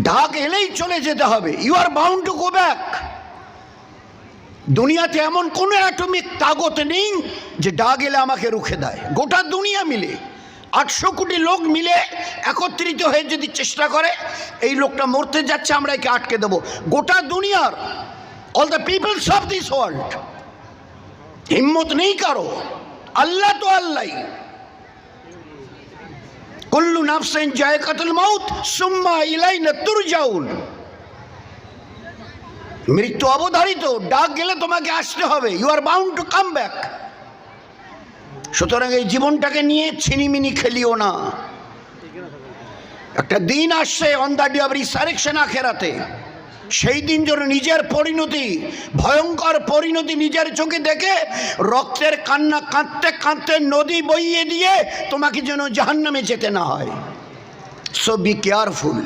ডাক এলেই চলে যেতে হবে। You are bound to go back. দুনিয়াতে এমন কোনো অ্যাটমিক তাগত নেই যে ডাক এলে আমাকে রুখে দেয়। গোটা দুনিয়া মিলে 800 কোটি লোক মিলে একত্রিত হয়ে যদি চেষ্টা করে এই লোকটা মরতে যাচ্ছে আমরা একে আটকে দেবো, গোটা দুনিয়ার all the peoples of this world, হিম্মত নেই কারো। আল্লাহ তো আল্লাহ, কুল্লু নাফসিন যায়কাতুল মাউত সুম্মা ইলাইনা তুরজাউন। মৃত্যু অবধারিত, ডাক গেলে তোমাকে আসতে হবে। You are bound to come back. সুতরাং এই জীবনটাকে নিয়ে ছিনিমিনি খেলিও না। একটা দিন আসছে on the day of resurrection, আখেরাতে। সেই দিন যেন নিজের পরিণতি, ভয়ঙ্কর পরিণতি নিজের চোখে দেখে রক্তের কান্না কাঁদতে কাঁদতে নদী বইয়ে দিয়ে তোমাকে যেন জাহান্নামে যেতে না হয়। So be careful.